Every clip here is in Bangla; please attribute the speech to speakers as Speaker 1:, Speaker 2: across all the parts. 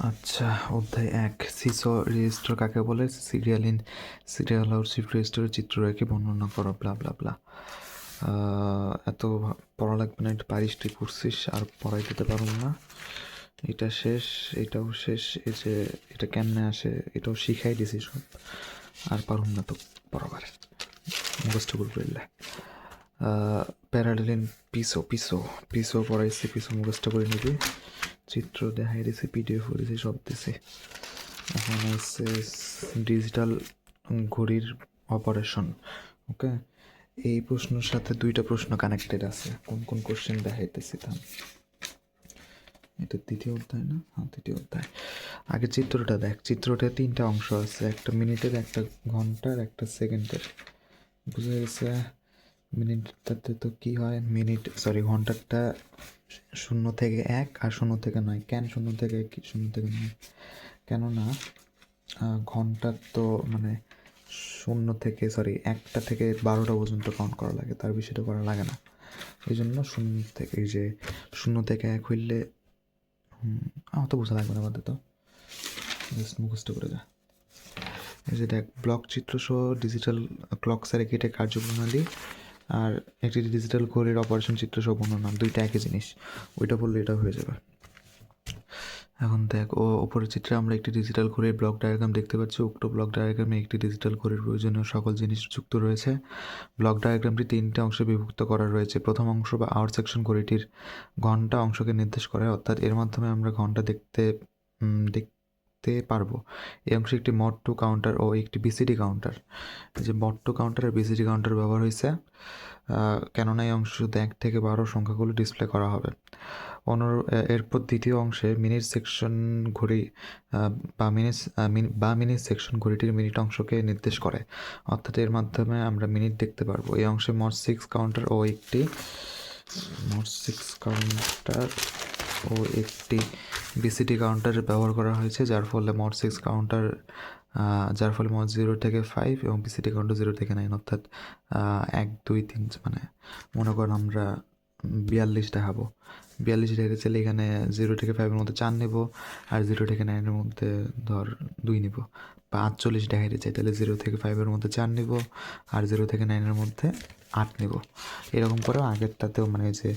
Speaker 1: আচ্ছা, অধ্যায় ১ সিসো রেজিস্টার কাকে বলে? সিরিয়াল আউট শিফট রেজিস্টারের চিত্র রেখে বর্ণনা করো ব্লা ব্লা ব্লা। এত পড়া লাগবে না, এটা পারিস, তুই পড়ছিস আর পড়াই দিতে পারব না। এটা শেষ, এটাও শেষ। এই যে এটা কেমনে আসে এটাও শিখাই দিছি সব, আর পারুম না তো বরাবর মুখস্থ করে ফেললে। প্যারালেলিন পিসো পিসো পিসো পড়াইছি, পিসো মুখস্থ করে নিবি। চিত্র দেখাই দিছে, পিডিএফ করেছি, সব দিছে। এখন হচ্ছে ডিজিটাল ঘড়ির অপারেশন। ওকে, এই প্রশ্নের সাথে দুইটা প্রশ্ন কানেক্টেড আছে। কোন কোন কোশ্চেন দেখাইতেছি থাম। এটা দ্বিতীয় অধ্যায় না? হ্যাঁ, দ্বিতীয় অধ্যায়। আগে চিত্রটা দেখ। চিত্রটা তিনটা অংশ আছে, একটা মিনিটের, একটা ঘন্টার, একটা সেকেন্ডের। বুঝে গেছে? মিনিটটাতে তো কি হয়, ঘন্টারটা 0 থেকে 1 আর 0 থেকে 9। কেন 0 থেকে 1 0 থেকে 9? কেননা ঘন্টার তো মানে 1টা থেকে 12টা পর্যন্ত কাউন্ট করা লাগে, তার বেশিটা করা লাগে না। এই জন্য 0 থেকে, এই যে 0 থেকে 1 হইলে আমার তো বোঝা লাগবে না, বাদ তো জাস্ট মুখস্থ করে যা। এই যে দেখ, ব্লক চিত্র সহ ডিজিটাল ক্লক সার্কিটের কার্যপ্রণালী আর একটি ডিজিটাল ঘড়ির অপারেশন চিত্র সহ বর্ণনা, দুইটা একই জিনিস। ওইটা বললে এটা হয়ে যাবে। এখন দেখ, ওপরের চিত্রে আমরা একটি ডিজিটাল ঘড়ির ব্লক ডায়াগ্রাম দেখতে পাচ্ছি। উক্ত ব্লক ডায়াগ্রামে একটি ডিজিটাল ঘড়ির প্রয়োজনীয় সকল জিনিস যুক্ত রয়েছে। ব্লক ডায়াগ্রামটি 3টে অংশে বিভক্ত করা রয়েছে। প্রথম অংশ বা আওয়ার সেকশন ঘড়িটির ঘন্টা অংশকে নির্দেশ করে, অর্থাৎ এর মাধ্যমে আমরা ঘন্টা দেখতে পারবো। এই অংশে একটি মড টু কাউন্টার ও একটি বিসিডি কাউন্টার। যে মড টু কাউন্টার আর বিসিডি কাউন্টার ব্যবহার হয়েছে কেননা এই অংশ 1 থেকে 12 সংখ্যাগুলো ডিসপ্লে করা হবে। এরপর দ্বিতীয় অংশে মিনিট সেকশন ঘড়ি বা মিনিট সেকশন ঘড়িটির মিনিট অংশকে নির্দেশ করে, অর্থাৎ এর মাধ্যমে আমরা মিনিট দেখতে পারবো। এই অংশে মড 6 কাউন্টার ও একটি বিসিডি কাউন্টার ব্যবহার করা হয়েছে, যার ফলে মড 0 থেকে 5 এবং বিসিডি কাউন্টার 0 থেকে 9, অর্থাৎ 1 2 3, মানে মনে করেন আমরা 42 দেখাবো। 42 দেখাতে চাইলে এখানে 0 থেকে 5-এর মধ্যে 4 নেব, আর 0 থেকে 9-এর মধ্যে ধর 2 নিব। বা 48 দেখাতে চাই তাহলে 0 থেকে 5-এর মধ্যে 4 নেব, আর 0 থেকে 9-এর মধ্যে 8 নেব। এরকম করেও আগেরটাতেও মানে যে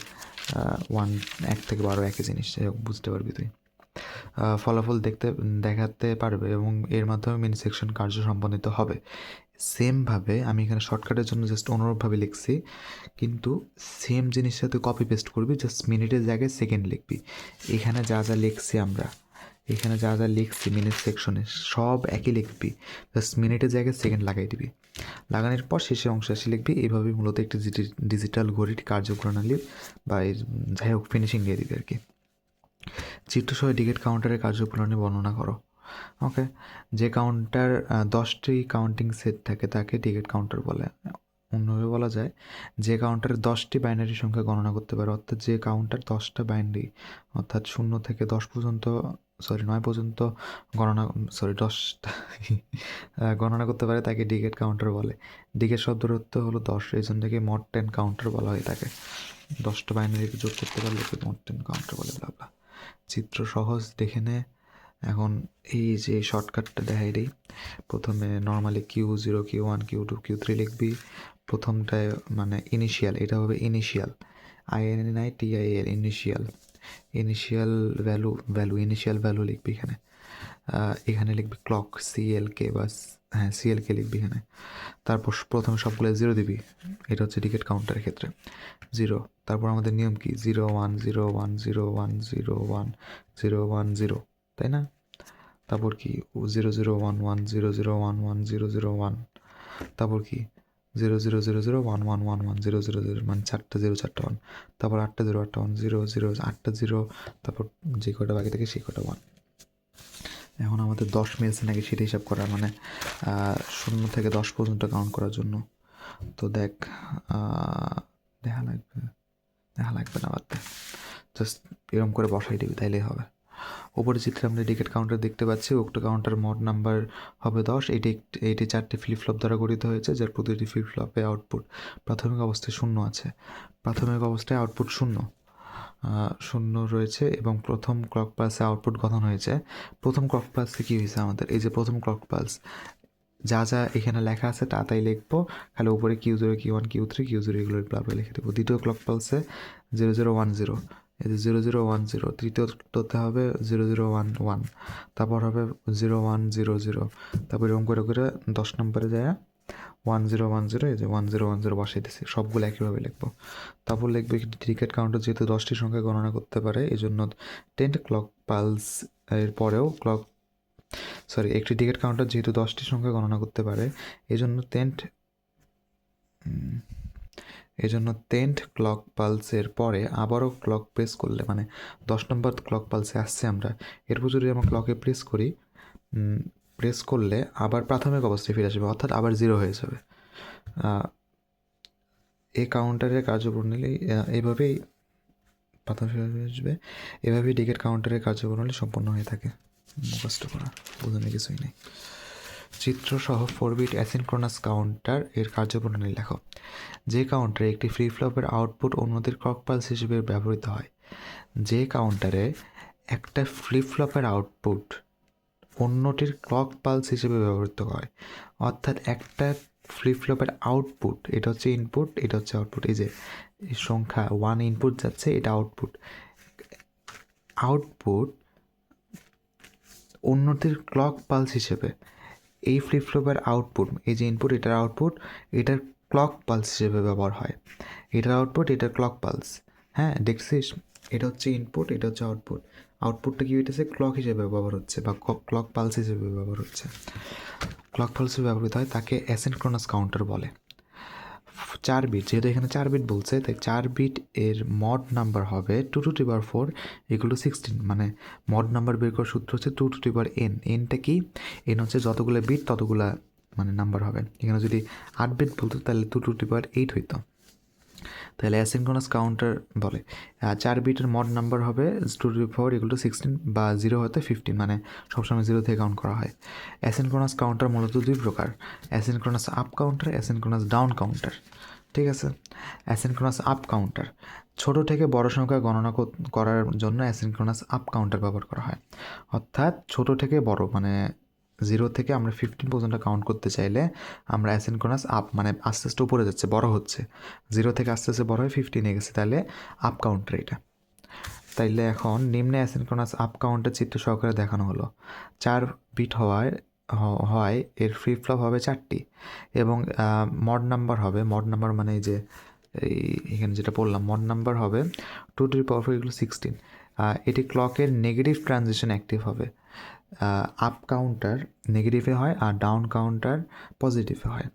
Speaker 1: 1 থেকে 12 একই জিনিস, বুঝতে পারবি তুই। ফলাফল দেখাতে পারবে এবং এর মাধ্যমে মিনি সেকশন কার্য সম্পাদিত হবে। সেমভাবে আমি এখানে শর্টকাটের জন্য জাস্ট অনুরূপভাবে লিখছি, কিন্তু সেম জিনিসটা তুই কপি পেস্ট করবি, জাস্ট মিনিটের জায়গায় সেকেন্ড লিখবি। এখানে যা লিখছি মিনিট সেকশনে সব একই লিখবি, জাস্ট মিনিটের জায়গায় সেকেন্ড লাগাই দিবি। লাগানোর পর শেষের অংশে এসে লিখবি। এইভাবেই মূলত একটি ডিজিটাল ঘড়ির কার্যপ্রণালী বা যাই হোক ফিনিশিং দিয়ে দিবি আর কি। চিত্রসহ টিকিট কাউন্টারের কার্যপ্রণালী বর্ণনা করো। ওকে, যে কাউন্টার 10টি কাউন্টিং সেট থাকে তাকে টিকিট কাউন্টার বলে। অন্যভাবে বলা যায়, যে কাউন্টারে 10টি বাইনারি সংখ্যা গণনা করতে পারে, অর্থাৎ যে কাউন্টার 10টা বাইনারি অর্থাৎ 0 থেকে 9 পর্যন্ত গণনা করতে পারে তাকে ডিকেট কাউন্টার বলে। ডিকেট শব্দের অর্থ হলো 10, এই জন্য থেকে মড 10 কাউন্টার বলা হয়ে থাকে। 10টা বাইনারিকে যোগ করতে পারলে মড 10 কাউন্টার বলে ব্লা। চিত্র সহজ, দেখে নে। এখন এই যে শর্টকাটটা দেখাই দিই। প্রথমে normally Q0 Q1 Q2 Q3 লিখবি। প্রথমটায় মানে ইনিশিয়াল, এটা হবে ইনিশিয়াল, INITIAL, ইনিশিয়াল ভ্যালু লিখবি এখানে। এখানে লিখবি ক্লক CLK, CLK লিখবি এখানে। তারপর প্রথমে সবগুলো 0 দিবি, এটা হচ্ছে টিকিট কাউন্টারের ক্ষেত্রে 0। তারপর আমাদের নিয়ম কি 0 1 0 1 0 1 0 1 0 1 0, তাই না? তারপর কি 0 0 1 1 0 0 1 1 0 0 1, তারপর কি 0 0 0 0 1 1 1 1 0 0 0, মানে 4টা 0 4টা 1, তারপর 8টা 0 8টা 1 0 0 8টা 0, তারপর যে কটা বাকি থাকে সেই কটা 1। এখন আমাদের 10 মিলছে নাকি সেটা হিসাব করা, মানে 0 থেকে 10 পর্যন্ত কাউন্ট করার জন্য। তো দেখ, দেখা লাগবে না, বাদ দে, জাস্ট এরকম করে বসাই দিবি, তাইলেই হবে। ওপরের চিত্রে আমরা টিকিট কাউন্টার দেখতে পাচ্ছি। উক্ত কাউন্টার মোট নাম্বার হবে 10। এটি 4টি ফ্লিপ ফ্লপ দ্বারা গঠিত হয়েছে, যার প্রতিটি ফ্লিপ ফ্লপে আউটপুট প্রাথমিক অবস্থায় 0 আছে। প্রাথমিক অবস্থায় আউটপুট 0। শূন্য রয়েছে এবং প্রথম ক্লক পালসে আউটপুট গঠন হয়েছে। প্রথম ক্লক পালসে কী হয়েছে আমাদের, এই যে প্রথম ক্লক পালস যা যা এখানে লেখা আছে তাই লিখবো, খালি উপরে Q0 Q1 Q3 Q0 এগুলো ব্লাবে লিখে দেবো। দ্বিতীয় ক্লক পালসে 0010, এই যে 0010, তৃতীয়তে হবে 0011, তারপর হবে 0100, তারপর এরকম করে করে 10 নম্বরে যায় 1010, এই যে 1010 বসাই দিচ্ছি, সবগুলো একইভাবে লিখবো। তারপর লিখবে ডিকেট কাউন্টার যেহেতু 10টি সংখ্যা গণনা করতে পারে এই জন্য 10 ক্লক পালস এর পরেও একটি ডিকেট কাউন্টার যেহেতু 10টি সংখ্যা গণনা করতে পারে এই জন্য 10th ক্লক পালসের পরে আবারও ক্লক প্রেস করলে, মানে 10 নম্বর ক্লক পালসে আসছে আমরা, এরপর যদি আমরা ক্লকে প্রেস করলে আবার প্রাথমিক অবস্থায় ফিরে আসবে, অর্থাৎ আবার 0 হয়ে যাবে। এই কাউন্টারের কার্যপ্রণালী এইভাবেই প্রাথমিক আসবে, এভাবেই ডিকেট কাউন্টারের কার্যপ্রণালী সম্পন্ন হয়ে থাকে। মুখস্থ করা বোঝানোর কিছুই নেই। চিত্রসহ 4-বিট অ্যাসিনক্রোনাস কাউন্টার এর কার্যপ্রণালী লেখো। যে কাউন্টারে একটি ফ্লিপ ফ্লপের আউটপুট অন্যদের ক্লক পালস হিসেবে ব্যবহৃত হয়। যে কাউন্টারে একটা ফ্লিপ ফ্লপের আউটপুট অন্যটির ক্লক পালস হিসেবে ব্যবহৃত হয়, অর্থাৎ একটা ফ্লিপ ফ্লপের আউটপুট, এটা হচ্ছে ইনপুট, এটা হচ্ছে আউটপুট, এই যে সংখ্যা 1 ইনপুট যাচ্ছে, এটা আউটপুট অন্যটির ক্লক পালস হিসেবে, এই ফ্লিপ ফ্লপের আউটপুট, এই যে ইনপুট এটার আউটপুট, এটার ক্লক পালস হিসেবে ব্যবহার হয়। এটার আউটপুট, এটার ক্লক পালস, হ্যাঁ দেখছিস, এটা হচ্ছে ইনপুট, এটা হচ্ছে আউটপুট, আউটপুটটা কি হইতেছে ক্লক হিসেবে ব্যবহার হচ্ছে বা ক্লক পালস হিসেবে ব্যবহার হচ্ছে। ক্লক পালস হিসেবে ব্যবহৃত হয়, তাকে অ্যাসিনক্রোনাস কাউন্টার বলে। 4 বিট, যেহেতু এখানে 4 বিট বলছে তাই 4 বিট এর মড নাম্বার হবে 2 টু দি পাওয়ার 4 = 16, মানে মড নাম্বার বের করার সূত্র হচ্ছে 2 টু দি পাওয়ার n। এনটা কি, এন হচ্ছে যতগুলো বিট ততগুলা মানে নাম্বার হবে। এখানে যদি 8 বিট বলতো তাহলে 2 টু দি পাওয়ার 8 হইতো, তাহলে অ্যাসিনক্রোনাস কাউন্টার বলে। 4 বিটের মড নাম্বার হবে 2 টু দি পাওয়ার = 16 বা 0 হতে 15, মানে সবসময় 0 থেকে কাউন্ট করা হয়। অ্যাসিনক্রোনাস কাউন্টার মূলত 2 প্রকার, asynchronous up counter, asynchronous down counter. ঠিক আছে, অ্যাসিনক্রোনাস আপ কাউন্টার ছোট থেকে বড় সংখ্যা গণনা করার জন্য অ্যাসিনক্রোনাস আপ কাউন্টার ব্যবহার করা হয়। অর্থাৎ ছোট থেকে বড়, মানে 0 থেকে আমরা 15 পর্যন্ত কাউন্ট করতে চাইলে আমরা অ্যাসিনক্রোনাস আপ, মানে আস্তে আস্তে উপরে যাচ্ছে, বড় হচ্ছে, 0 থেকে আস্তে আস্তে বড় হয়ে 15 গেছে, তাহলে আপ কাউন্টার এটা। তাইলে এখন নিম্নে অ্যাসিনক্রোনাস আপ কাউন্টার চিত্র সহকারে দেখানো হলো। 4 বিট হওয়ায় এর ফ্লিপ ফ্লপ হবে 4টি এবং মড নাম্বার হবে, মড নাম্বার মানে এই যে এখানে যেটা বললাম, মড নাম্বার হবে 2 টু দি পাওয়ার 4 = 16। এটি ক্লকের নেগেটিভ ট্রানজিশন অ্যাক্টিভ হবে। আপ কাউন্টার নেগেটিভে হয় আর ডাউন কাউন্টার পজিটিভে হয়।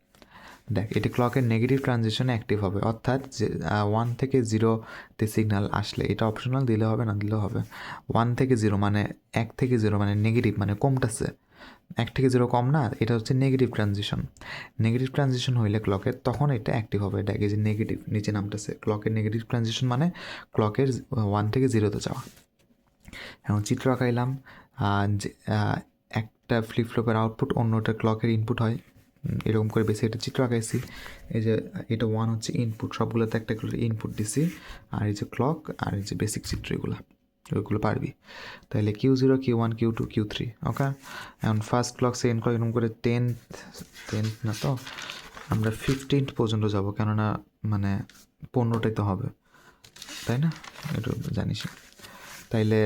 Speaker 1: দেখ, এটি ক্লকের নেগেটিভ ট্রানজিশনে অ্যাক্টিভ হবে, অর্থাৎ যে 1 থেকে 0তে সিগন্যাল আসলে, এটা অপশনাল, দিলে হবে না দিলেও হবে। 1 থেকে 0 মানে 1 থেকে 0 মানে নেগেটিভ, মানে কমতেছে, 1 থেকে 0 কম না, এটা হচ্ছে নেগেটিভ ট্রানজিশন। নেগেটিভ ট্রানজিশন হইলে ক্লকের, তখন এটা অ্যাক্টিভ হবে। দেখ এই যে নেগেটিভ নিচে নামতেছে, ক্লকের নেগেটিভ ট্রানজিশন মানে ক্লকের 1 থেকে 0তে যাওয়া। এখন চিত্র আঁকাইলাম, একটা ফ্লিপ ফ্লপের আউটপুট অন্যটা ক্লকের ইনপুট হয়, এরকম করে বেশি একটা চিত্র আঁকাইছি। এই যে এটা 1 হচ্ছে ইনপুট, সবগুলোতে একটা ইনপুট দিছি, আর এই যে ক্লক আর এই যে বেসিক চিত্র ওইগুলো পারবি। তাহলে Q0 Q1 Q2 Q3, ওকে। এখন ফার্স্ট ক্লক, সেকেন্ড ক্লক, এরকম করে 10th না তো আমরা 15th পর্যন্ত যাব, কেননা মানে 15টাই তো হবে, তাই না, এটা জানিস। তাইলে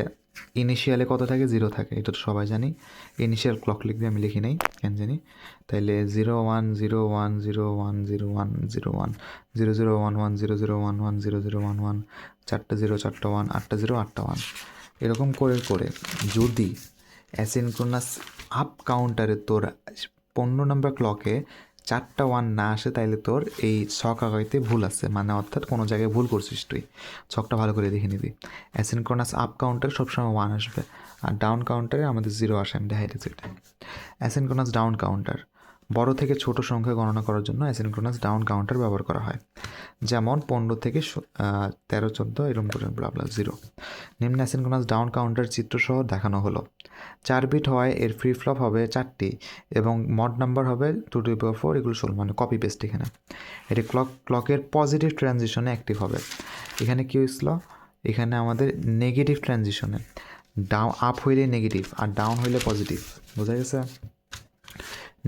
Speaker 1: ইনিশিয়ালে কত থাকে, 0 থাকে, এটা তো সবাই জানি। ইনিশিয়াল ক্লক লিখবি, আমি লিখি নাই কেন জানি। তাইলে 0 1 0 1 0 1 0 1 0 1 0 0 1 1 0 0 1 1 0 0 1 1 4টা 0 4টা 1 8টা 0 8টা 1, এরকম করে করে যদি অ্যাসিনক্রোনাস আপ কাউন্টারে তোর 15 নম্বর ক্লকে 4টা 1 না আসে, তাইলে তোর এই ছক আঁকাইতে ভুল আছে, মানে অর্থাৎ কোনো জায়গায় ভুল করছিস তুই। ছকটা ভালো করে দেখে নিবি। অ্যাসিনক্রোনাস আপ কাউন্টারে সবসময় 1 আসবে, আর ডাউন কাউন্টারে আমাদের 0 আসে, আমি দেখাই দিচ্ছি এটা। অ্যাসিনক্রোনাস ডাউন কাউন্টার বড় থেকে ছোট সংখ্যা গণনা করার জন্য অ্যাসিনক্রোনাস ডাউন কাউন্টার ব্যবহার করা হয়, যেমন 15 থেকে 13 14 এরকম করে ব্লা 0। নিম্ন অ্যাসিনক্রোনাস ডাউন কাউন্টার চিত্রসহ দেখানো হলো। 4 বিট হওয়ায় এর ফ্লিপ ফ্লপ হবে 4টি এবং মড নাম্বার হবে 2 টু দি পাওয়ার 4 = 16, মানে কপি পেস্ট এখানে। এটি ক্লকের পজিটিভ ট্রানজিশনে অ্যাক্টিভ হবে। এখানে কী হয়েছিল, এখানে আমাদের নেগেটিভ ট্রানজিশনে আপ হইলে নেগেটিভ আর ডাউন হইলে পজিটিভ, বোঝা গেছে?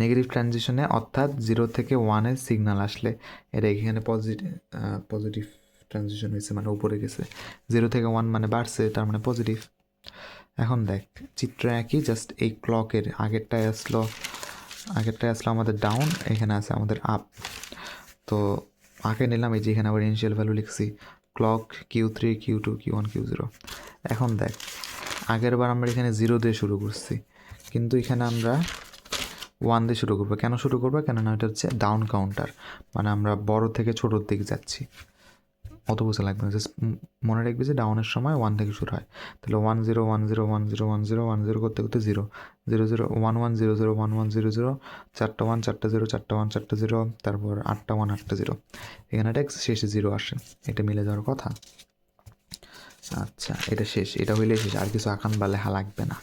Speaker 1: নেগেটিভ ট্রানজিশনে অর্থাৎ 0 থেকে 1-এর সিগন্যাল আসলে এটা এখানে পজিটিভ ট্রানজিশন হয়েছে, মানে উপরে গেছে। 0 থেকে 1 মানে বাড়ছে, তার মানে পজিটিভ। এখন দেখ চিত্র একই, জাস্ট এই ক্লকের আগেরটায় আসলো আমাদের ডাউন, এখানে আছে আমাদের আপ। তো আগে নিলাম, এই যে এখানে আবার ইনিশিয়াল ভ্যালু লিখছি, clock Q3 Q2 Q1 Q0। এখন দেখ আগের বার আমরা এখানে 0 দিয়ে শুরু করছি, কিন্তু এখানে আমরা 1 দিয়ে শুরু করবো। কেন শুরু করবো? কেননা এটা হচ্ছে ডাউন কাউন্টার, মানে আমরা বড় থেকে ছোটোর দিকে যাচ্ছি। অত বোঝা লাগবে না, জাস্ট মনে রাখবে যে ডাউনের সময় 1 থেকে শুরু হয়। তাহলে 1 0 1 0 1 0 1 0 1 0 করতে করতে 0 0 0 1 1 0 0 1 1 0 0, 4টা 1 4টা 0 4টা 1 4টা 0, তারপর 8টা 1 8টা 0। এখানে এটা শেষে 0 আসে, এটা মিলে যাওয়ার কথা। আচ্ছা এটা শেষ, এটা হইলে শেষ, আর কিছু আঁকান বা লেখা লাগবে না।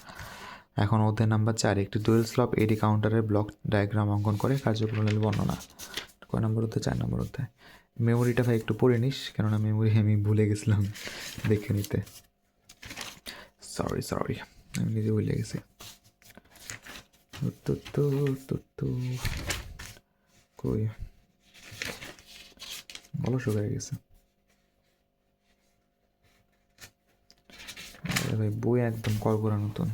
Speaker 1: এখন অধ্যায় নাম্বার 4, একটি ডুয়েল স্লপ এডি কাউন্টারের ব্লক ডায়াগ্রাম অঙ্কন করে কার্যপ্রণালী বর্ণনা। কয় নম্বর অধ্যায়? 4 নম্বর অধ্যায়। মেমোরিটা ভাই একটু পড়ে নিস, কেননা মেমোরি আমি ভুলে গেছিলাম দেখে নিতে। সরি আমি নিজে ভুলে গেছি। কই বলো, শুকিয়ে গেছে ভাই, বই একদম করা নতুন।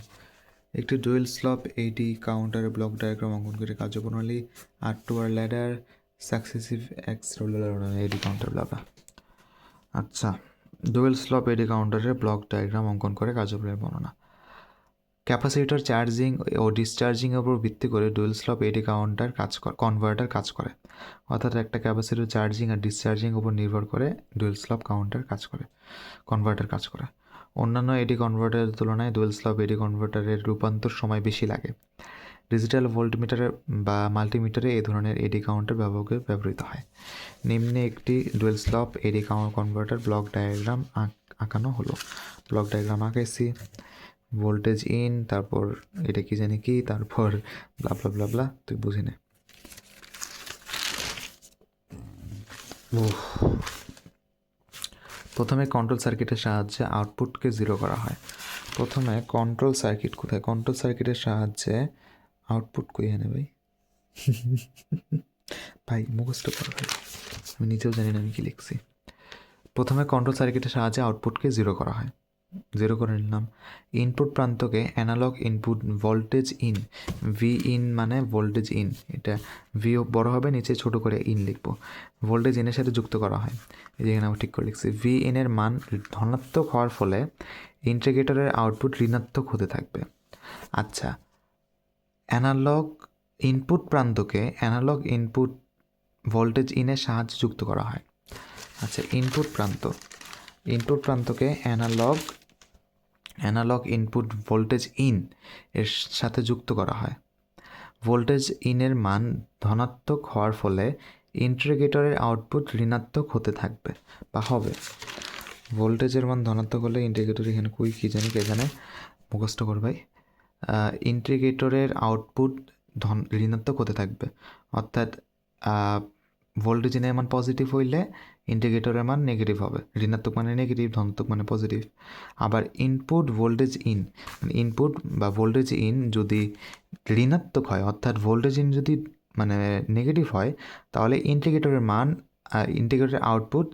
Speaker 1: একটি ডুয়েল স্লপ এডি কাউন্টারের ব্লক ডায়াগ্রাম অঙ্কন করে কার্যপ্রণালী আর ল্যাডার সাকসেসিভ এক্স এডি কাউন্টার ব্লাবা। আচ্ছা, ডুয়েল স্লপ এডি কাউন্টারের ব্লক ডায়াগ্রাম অঙ্কন করে কার্যপ্রণালী বর্ণনা। ক্যাপাসিটর চার্জিং ও ডিসচার্জিংয়ের উপর ভিত্তি করে ডুয়েল স্লপ এডি কনভার্টার কাজ করে। অর্থাৎ একটা ক্যাপাসিটর চার্জিং আর ডিসচার্জিং উপর নির্ভর করে ডুয়েল স্লপ কনভার্টার কাজ করে। অন্যান্য এডি কনভার্টারের তুলনায় ডুয়েল স্লপ এডি কনভার্টারের রূপান্তর সময় বেশি লাগে। ডিজিটাল ভোল্টমিটার বা মাল্টিমিটারে এই ধরনের এডি কাউন্টার ব্যবহৃত হয়। নিম্নে একটি ডুয়েল স্লপ এডি কনভার্টার ব্লক ডায়াগ্রাম আঁকানো হলো। ব্লক ডায়াগ্রাম আঁকাইছি, ভোল্টেজ ইন, তারপর এটা কি জানি কি, তারপর ব্লা ব্লা ব্লা, তুই বুঝি নে। প্রথমে কন্ট্রোল সার্কিটের সাহায্যে আউটপুটকে 0 করা হয়। প্রথমে কন্ট্রোল সার্কিট কোথায়? কন্ট্রোল সার্কিটের সাহায্যে আউটপুট কই এনে ভাই ভাই মুখস্থ কর ভাই, আমি নিজেও জানি না আমি কি লিখছি। প্রথমে কন্ট্রোল সার্কিটের সাহায্যে আউটপুটকে 0 করা হয়। 0 করে নিলাম। ইনপুট প্রান্তকে analog input voltage in, V in মানে ভোল্টেজ ইন, এটা ভি বড় হবে, নিচে ছোট করে ইন লিখবো। ভোল্টেজ ইনের সাথে যুক্ত করা হয়, এই যেখানে আমি ঠিক করে লিখছি। ভি ইনের মান ধনাত্মক হওয়ার ফলে ইন্টিগ্রেটরের আউটপুট ঋণাত্মক হতে থাকবে। আচ্ছা, অ্যানালগ ইনপুট প্রান্তকে অ্যানালগ ইনপুট ভোল্টেজ ইনের সাহায্যে যুক্ত করা হয়। আচ্ছা, ইনপুট প্রান্তকে অ্যানালগ ইনপুট ভোল্টেজ ইন এর সাথে যুক্ত করা হয়। ভোল্টেজ ইনের মান ধনাত্মক হওয়ার ফলে ইন্টিগ্রেটরের আউটপুট ঋণাত্মক হতে থাকবে বা হবে। ভোল্টেজের মান ধনাত্মক হলে ইন্টিগ্রেটর এখানে কী জানি কে জানে, মুখস্থ কর ভাই। ইন্টিগ্রেটরের আউটপুট ঋণাত্মক হতে থাকবে, অর্থাৎ ভোল্টেজ ইনের মান পজিটিভ হইলে ইন্টিগ্রেটরের মান নেগেটিভ হবে। ঋণাত্মক মানে নেগেটিভ, ধনাত্মক মানে পজিটিভ। আবার ইনপুট বা ভোল্টেজ ইন যদি ঋণাত্মক হয়, অর্থাৎ ভোল্টেজ ইন যদি মানে নেগেটিভ হয়, তাহলে ইন্টিগ্রেটরের আউটপুট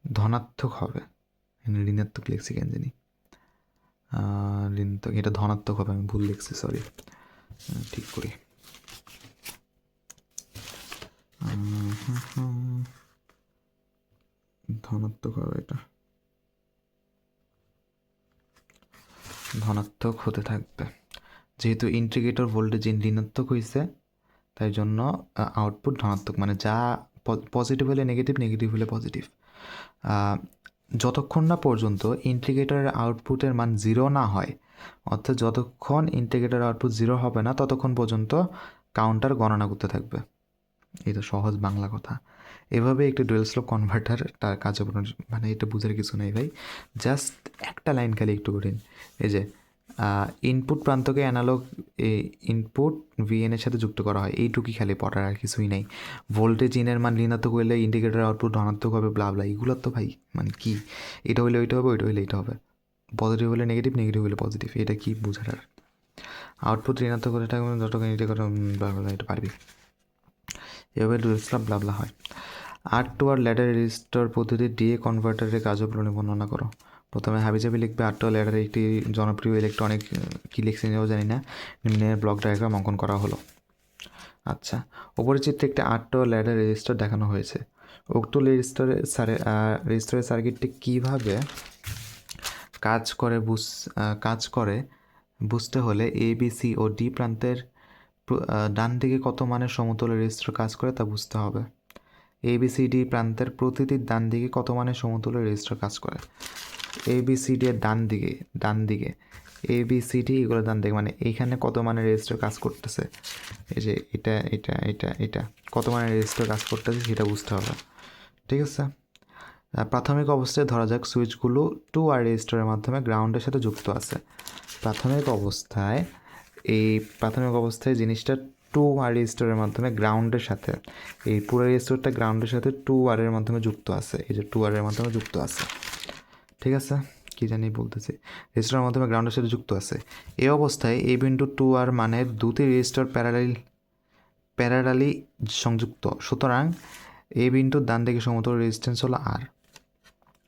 Speaker 1: ধনাত্মক হবে। ঋণাত্মক লিখছি কেন জানি, ঋণাত্মক, এটা ধনাত্মক হবে, আমি ভুল লিখছি, সরি, ঠিক করি। ধনাত্মক হবে, এটা ধনাত্মক হতে থাকবে। যেহেতু ইন্টিগ্রেটর ভোল্টেজ ঋণাত্মক হয়েছে, তাই জন্য আউটপুট ধনাত্মক, মানে যা পজিটিভ হলে নেগেটিভ, নেগেটিভ হলে পজিটিভ। যতক্ষণ না পর্যন্ত ইন্টিগ্রেটরের আউটপুটের মান 0 না হয়, অর্থাৎ যতক্ষণ ইন্টিগ্রেটর আউটপুট 0 হবে না, ততক্ষণ পর্যন্ত কাউন্টার গণনা করতে থাকবে। এই তো সহজ বাংলা কথা। এভাবে একটি ডুয়েল স্লোপ কনভার্টার তার কার্যপ্রণালী, মানে এটা বুঝার কিছু নেই ভাই, জাস্ট একটা লাইন খালি একটু কঠিন। এই যে ইনপুট প্রান্তকে অ্যানালগ এই ইনপুট ভিএন এর সাথে যুক্ত করা হয়, এইটুকুই খালি পড়ার, আর কিছুই নাই। ভোল্টেজ ইনের মান ঋণাত্মক হইলে ইন্ডিকেটর আউটপুট ধনাত্মক হবে, ব্লা ব্লা, এগুলো তো ভাই মানে কি, এটা হইলে ওইটা হবে, ওইটা হইলে এটা হবে, পজিটিভ হলে নেগেটিভ, নেগেটিভ হলে পজিটিভ, এটা কি বোঝার আর। আউটপুট ঋণাত্মক হলে যতটুকু ইন্ডিকেটর ব্লা ব্লা, এটা পারবি, এভাবে ডুয়েল ব্লা ব্লা হয়। আর টু আর ল্যাডার রেজিস্টার পদ্ধতি ডিএ কনভার্টারের কার্যপ্রণালী বর্ণনা করো। প্রথমে হাবিজাবি লিখবে আর টু আর ল্যাডারের একটি জনপ্রিয় ইলেকট্রনিক, কী লিখছে নিজেও জানি না, নিম্নের ব্লক ডায়াগ্রাম অঙ্কন করা হলো। আচ্ছা, উপরের চিত্রে একটি আর টু আর ল্যাডার রেজিস্টার দেখানো হয়েছে। উক্ত রেজিস্টারের সার্কিটটি কীভাবে কাজ করে বুঝতে হলে A B C O D প্রান্তের ডান দিকে কত মানের সমতুল্য রেজিস্টার কাজ করে তা বুঝতে হবে। এ বি সি ডি প্রান্তের প্রতিটি ডান দিকে কত মানের সমতুল্য রেজিস্টার কাজ করে। এ বি সি ডি এর ডান দিকে এ বি সি ডি এগুলো ডান দিকে, মানে এইখানে কত মানের রেজিস্টার কাজ করতেছে, এই যে এটা কত মানের রেজিস্টার কাজ করতেছে সেটা বুঝতে হবে, ঠিক আছে। প্রাথমিক অবস্থায় ধরা যাক সুইচগুলো 2R রেজিস্টারের মাধ্যমে গ্রাউন্ডের সাথে যুক্ত আছে। প্রাথমিক অবস্থায় জিনিসটা 2R রেজিস্টারের মাধ্যমে গ্রাউন্ডের সাথে, এই পুরো রেজিস্টারটা গ্রাউন্ডের সাথে 2R এর মাধ্যমে যুক্ত আছে, এই যে 2R এর মাধ্যমে যুক্ত আছে, ঠিক আছে। কি জানি বলতেছি, রেজিস্টারের মাধ্যমে গ্রাউন্ডের সাথে যুক্ত আছে। এই অবস্থায় এ বিন্দু 2R মানের দুটি রেজিস্টার প্যারালালি সংযুক্ত, সুতরাং এ বিন্দুর ডান দিকে সমতুল্য রেজিস্ট্যান্স হলো আর।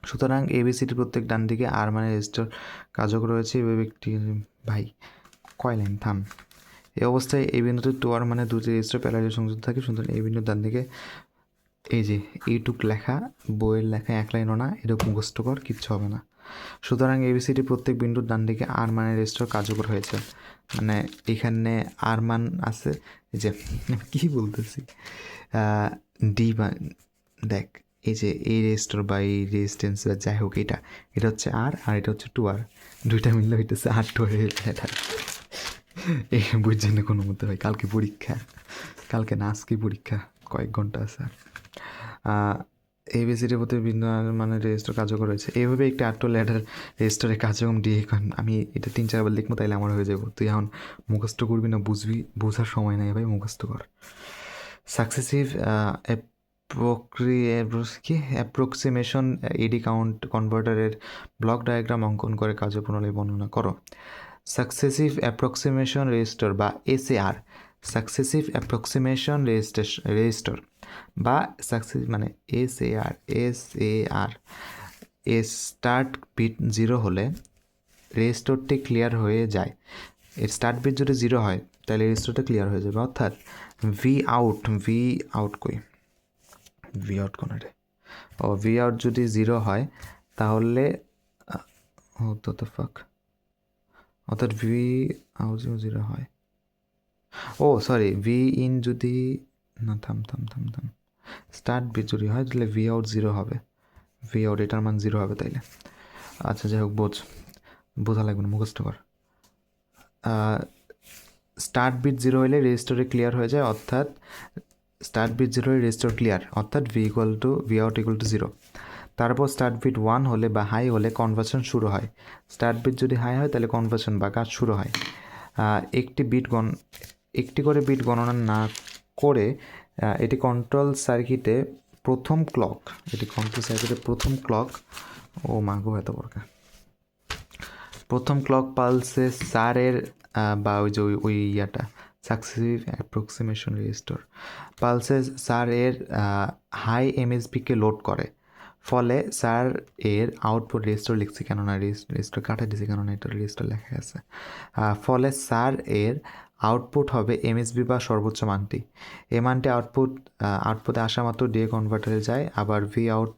Speaker 1: সুতরাং এবিসিটি প্রত্যেক ডান দিকে আর মানে রেজিস্টার কার্যকর রয়েছে এভাবে একটি, ভাই কয় লাইন থাম। এই অবস্থায় এই বিন্দুতে 2R মানে দুটি রেজিস্টার প্যারালালি সংযুক্ত থাকে, সুতরাং এই বিন্দুর ডান দিকে, এই যে এইটুক লেখা বইয়ের লেখা এক লাইনও না, এরকম মুখস্থ কর, কিচ্ছু হবে না। সুতরাং এবিসিটি প্রত্যেক বিন্দুর ডান দিকে আর মানে রেজিস্টার কার্যকর হয়েছে, মানে এখানে আর মান আছে, এই যে কী বলতেছি, ডি দেখ, এই যে এই রেজিস্টার বা এই রেজিস্ট্যান্স বা যাই হোক, এটা হচ্ছে আর এটা হচ্ছে 2R, দুইটা মিললে হইতেছে আর 2R এটা, এই বুঝছেন না কোনো মধ্যে ভাই। কালকে পরীক্ষা, কালকে না আজকে পরীক্ষা, কয়েক ঘন্টা আছে আর। এবিসিডির প্রতি বিন্দু মানে রেজিস্টার কার্যকর রয়েছে, এইভাবে একটি আট ল্যাডার রেজিস্টারের কার্যক্রম দিয়ে, আমি এটা 3-4 বার লিখবো তাইলে আমার হয়ে যাবো। তুই এখন মুখস্থ করবি না, বুঝবি, বোঝার সময় নাই ভাই, মুখস্থ কর। সাকসেসিভ অ্যাপ্রক্সিমেশন এডি কনভার্টারের ব্লক ডায়াগ্রাম অঙ্কন করে কার্যপ্রণালী বর্ণনা করো। সাকসেসিভ অ্যাপ্রক্সিমেশন রেজিস্টার বা এসএআর, সাকসেসিভ অ্যাপ্রক্সিমেশন রেজিস্টার বা মানে এসএআর এ স্টার্ট বিট 0 হলে রেজিস্টারটি ক্লিয়ার হয়ে যায়। এর স্টার্ট বিট যদি 0 হয় তাহলে রেজিস্টারটা ক্লিয়ার হয়ে যাবে, অর্থাৎ ভি আউট যদি 0 হয় তাহলে অর্থাৎ ভি আউট 0 হয়, সরি, ভি ইন যদি না, থাম, স্টার্ট বিট যদি হয় তাহলে ভি আউট 0 হবে, ভি আউট এটার মান 0 হবে তাইলে। আচ্ছা যাই হোক, বোঝা লাগবে না, মুখস্থ কর। স্টার্ট বিট 0 হলে রেজিস্টারে ক্লিয়ার হয়ে যায়, অর্থাৎ স্টার্ট বিট 0 হলে রেজিস্টার ক্লিয়ার, অর্থাৎ ভি আউট ইকুয়াল টু 0। তারপর স্টার্ট বিট 1 হলে বা হাই হলে কনভার্সন শুরু হয়। স্টার্ট বিট যদি হাই হয় তাহলে কনভার্সন বা কাজ শুরু হয়। একটি করে বিট গণনা না করে এটি কন্ট্রোল সার্কিটে প্রথম ক্লক পালসে সারের বা ওই যে ওই সাকসেসিভ অ্যাপ্রক্সিমেশন রেজিস্টার পালসে সার এর হাই এমএসবিকে লোড করে, ফলে স্যার এর আউটপুট রেজিস্টার লিখছি কেননা রেজিস্টার কাটা দিয়েছি কেননা এটা রেজিস্টার লেখা আছে। ফলে স্যার এর আউটপুট হবে এমএসবি বা সর্বোচ্চ মানটি। এই মানটি আউটপুটে আসা মাত্র ডিএ কনভার্টারে যায়। আবার ভি আউট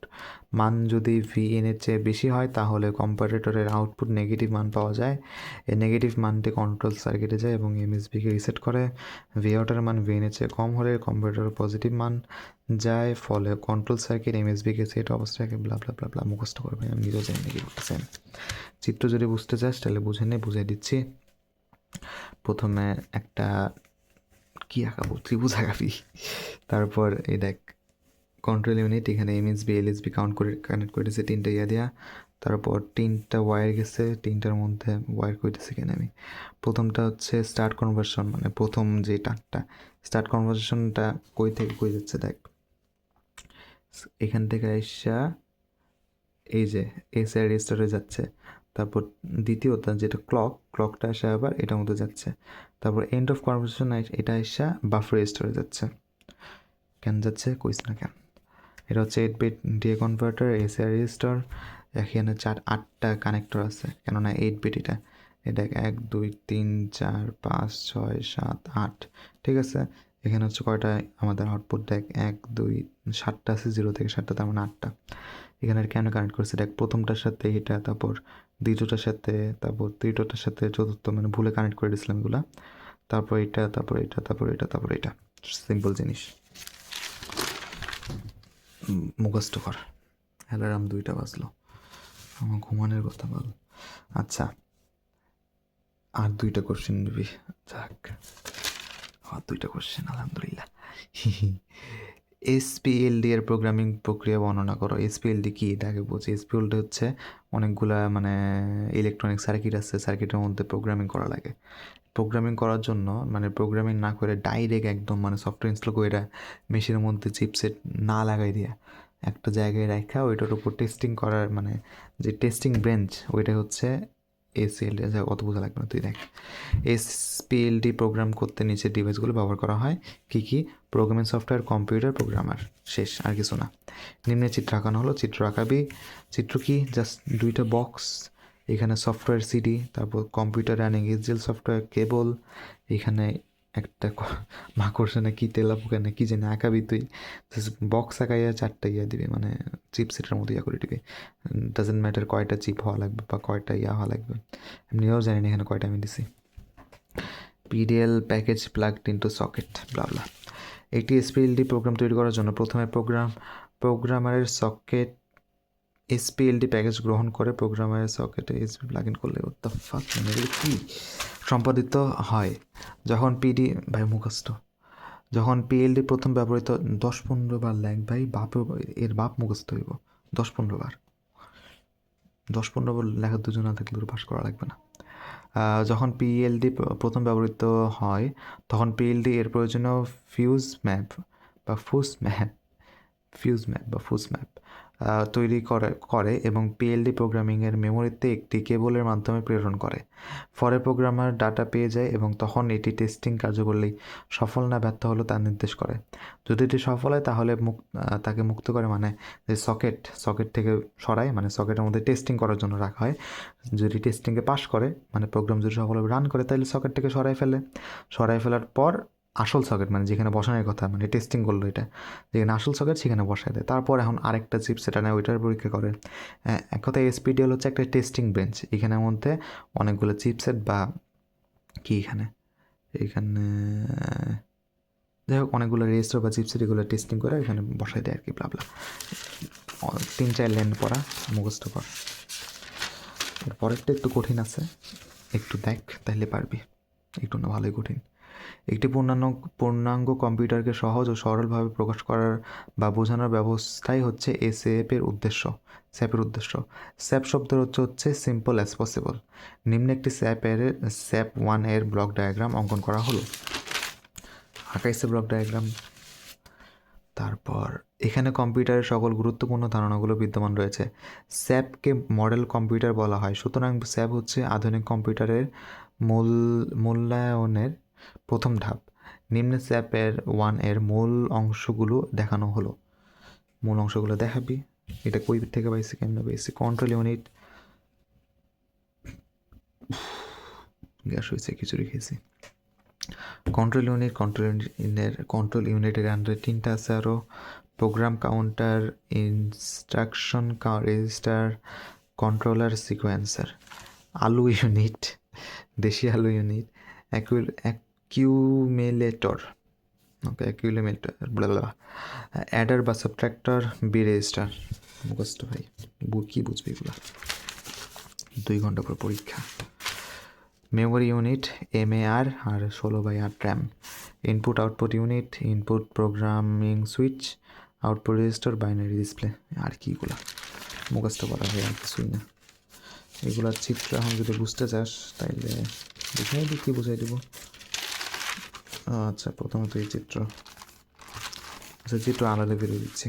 Speaker 1: মান যদি ভি ইন এর চেয়ে বেশি হয় তাহলে কম্পারেটরের আউটপুট নেগেটিভ মান পাওয়া যায়। এই নেগেটিভ মানটি কন্ট্রোল সার্কিটে যায় এবং এমএসবিকে রিসেট করে। ভি আউটের মান ভি ইন এর চেয়ে কম হলে কম্পারেটরের পজিটিভ মান যায়, ফলে কন্ট্রোল সার্কিট এমএসবিকে সেট অবস্থাকে ব্লা ব্লা ব্লা ব্লা মুখস্থ করবে। আমি নিজেও জানি না কি করতেছেন। চিত্র যদি বুঝতে চাস তাহলে বুঝে নে, বুঝিয়ে দিচ্ছি। প্রথমে একটা কি আঁকাবো, ত্রিভুজ আঁকাবি। তারপর এই দেখ কন্ট্রোল ইউনিট, এখানে এমএসবি এলএসবি কানেক্ট করে দিয়েছে 3টে দেওয়া। তারপর 3টা ওয়্যার গেছে, 3টার মধ্যে ওয়্যার কইতেছে কিনা আমি। প্রথমটা হচ্ছে স্টার্ট কনভার্সন, মানে প্রথম যে টাকটা স্টার্ট কনভার্সেশনটা কই থেকে কই যাচ্ছে দেখ, এখান থেকে আইসা এই যে এসআই রেজিস্টারে যাচ্ছে। তারপর দ্বিতীয়টা যেটা ক্লকটা আসে আবার এটার মধ্যে যাচ্ছে। তারপর এন্ড অফ কনভার্সেশন এটা আসা বাফার রেজিস্টারে যাচ্ছে। কেন যাচ্ছে কইস না কেন। এটা হচ্ছে 8 bit DA converter, SI register. এখানে 8টা কানেক্টর আছে, কেননা 8 বিট এটা। এটা 1 2 3 4 5 6 7 8, ঠিক আছে। এখানে হচ্ছে কয়টা আমাদের আউটপুট দেখ, 1 2 7টা আছে, 0 থেকে 7টা, তার মানে 8টা। এখানে আর কেন কানেক্ট করছে দেখ, প্রথমটার সাথে এটা, তারপর দ্বিতীয়টার সাথে, তারপর তৃতীয়টার সাথে, চতুর্থ মানে ভুলে কানেক্ট করে দিয়েছিলাম এগুলা। তারপর এটা, তারপর এটা, তারপর এটা, তারপর এটা। সিম্পল জিনিস, মুখস্থ কর। অ্যালার্ম 2টা বাজলো, আমার ঘুমানোর কথা বল। আচ্ছা, আর 2টা কোশ্চেন দিবি, যাক আর 2টা কোশ্চেন আলহামদুলিল্লাহ। এসপিএলডি এর প্রোগ্রামিং প্রক্রিয়া বর্ণনা করো। এসপিএলডি কি এটা আগে বলছি। এসপিএলডি হচ্ছে অনেকগুলা মানে ইলেকট্রনিক সার্কিট আছে, সার্কিটের মধ্যে প্রোগ্রামিং করা লাগে। প্রোগ্রামিং করার জন্য মানে প্রোগ্রামিং না করে ডাইরেক্ট একদম মানে সফটওয়্যার ইনস্টল করে এটা মেশিনের মধ্যে চিপসেট না লাগাই দিয়া একটা জায়গায় রাখা ওইটার উপর টেস্টিং করার মানে যে টেস্টিং বেঞ্চ, ওইটা হচ্ছে এসপিএলডি। অত বোঝা লাগবে না, তুই দেখ। এসপিএলডি প্রোগ্রাম করতে নিচের ডিভাইসগুলো ব্যবহার করা হয়। কি কি? প্রোগ্রামিং সফটওয়্যার, কম্পিউটার, প্রোগ্রামার, শেষ, আর কিছু না। নিম্নে চিত্র আঁকানো হলো, চিত্র আঁকাবি। চিত্র কি? জাস্ট 2টা বক্স, এখানে সফটওয়্যার সিডি, তারপর কম্পিউটার রানিং এসজিএল সফটওয়্যার কেবল, এখানে একটা মাকড়সা না কি তেলাপোকা না কি জানি আঁকাবি তুই। বক্স আঁকাইয়া 4টা ইয়া দিবি, মানে চিপ সেটের মতো ইয়া করে দিবি। ডাজেন্ট ম্যাটার কয়টা চিপ হওয়া লাগবে বা কয়টা ইয়া হওয়া লাগবে, এমনিও জানি না এখানে কয়টা আমি দিছি। PDL package plugged into socket blah blah. একটি এসপিএলডি প্রোগ্রাম তৈরি করার জন্য প্রথমে প্রোগ্রামারের সকেট এসপিএলডি প্যাকেজ গ্রহণ করে প্রোগ্রামারের সকেটে এসপি প্লাগ ইন করলে what the fuck মানে এগুলো কি সম্পাদিত হয়। যখন ভাই মুখস্থ, যখন পিএলডি প্রথম ব্যবহৃত 10-15 বার ল্যাগ ভাই, এর বাপ মুখস্থ হইব 10-15 বার। 10-15 বার লেখার দুজন না থাকলে পাস করা লাগবে না। যখন পিএলডি প্রথম ব্যবহৃত হয় তখন পিএলডি এর প্রয়োজনীয় ফিউজ ম্যাপ বা ফুস ম্যাপ তৈরি করে এবং পিএলডি প্রোগ্রামিংয়ের মেমোরিতে একটি কেবলের মাধ্যমে প্রেরণ করে। পরে প্রোগ্রামার ডাটা পেয়ে যায় এবং তখন এটি টেস্টিং কার্যকরী সফল না ব্যর্থ হলো তা নির্দেশ করে। যদি এটি সফল হয় তাহলে তাকে মুক্ত করে, মানে যে সকেট থেকে সরায়, মানে সকেটের মধ্যে টেস্টিং করার জন্য রাখা হয়। যদি টেস্টিংয়ে পাস করে, মানে প্রোগ্রাম যদি সফলভাবে রান করে, তাহলে সকেট থেকে সরাই ফেলার পর আসল সকেট মানে যেখানে বসানোর কথা, মানে টেস্টিং করলো এটা, যেখানে আসল সকেট সেখানে বসায় দেয়। তারপর এখন আরেকটা চিপ সেটা নেয়, ওইটার পরীক্ষা করে। এক কথায় এসপিডিএল হচ্ছে একটা টেস্টিং বেঞ্চ। এখানের মধ্যে অনেকগুলো চিপসেট বা কি এখানে যাই হোক অনেকগুলো রেজিস্টার বা চিপসেট এগুলো টেস্টিং করে এখানে বসায় দেয় আর কি, ব্লাবলা। 3-4 লাইন পড়া মুখস্থ কর। পরেরটা একটু কঠিন আছে, একটু দেখ তাহলে পারবি, একটু না ভালোই কঠিন। একটি পূর্ণাঙ্গ কম্পিউটারকে সহজ ও সরলভাবে প্রকাশ করার বা বোঝানোর ব্যবস্থাই হচ্ছে স্যাপের উদ্দেশ্য। স্যাপ শব্দের হচ্ছে সিম্পল অ্যাজ পসিবল। নিম্নে একটি স্যাপ 1 এর ব্লক ডায়াগ্রাম অঙ্কন করা হলো। আঁকাইছে ব্লক ডায়াগ্রাম। তারপর এখানে কম্পিউটারের সকল গুরুত্বপূর্ণ ধারণাগুলো বিদ্যমান রয়েছে। স্যাপকে মডেল কম্পিউটার বলা হয়, সুতরাং স্যাপ হচ্ছে আধুনিক কম্পিউটারের মূল্যায়নের প্রথম ধাপ। নিম্নে স্যাপের 1 এর মূল অংশগুলো দেখানো হলো। মূল অংশগুলো দেখাবি। এটা কই থেকে পাইছি, কেমনে পাইছি? কন্ট্রোল ইউনিট, গ্যাস হয়েছে, খিচুড়ি খেয়েছি। কন্ট্রোল ইউনিটের আন্ডারে 3টা আছে আরও: program counter, instruction register, controller sequencer. ALU unit, দেশি আলু ইউনিট, অ্যাকিউমুলেটর, অ্যাডার বা সাবট্রাক্টর, বি রেজিস্টার। মুখস্থ ভাই, কি বুঝবি এগুলো? 2 ঘন্টা পর পরীক্ষা। মেমোরি ইউনিট, এমএআর আর 16/8 RAM. Input output unit, input programming switch, output register, binary display. আর কিগুলো মুখস্থ করা হয়, আর কিছুই না। এগুলার চিত্র এখন যদি বুঝতে চাস তাইলে বুঝাই দিই, কী বুঝাই দিব। আচ্ছা প্রথমত এই চিত্র, আচ্ছা চিত্র আলাদা বেরিয়ে দিচ্ছি।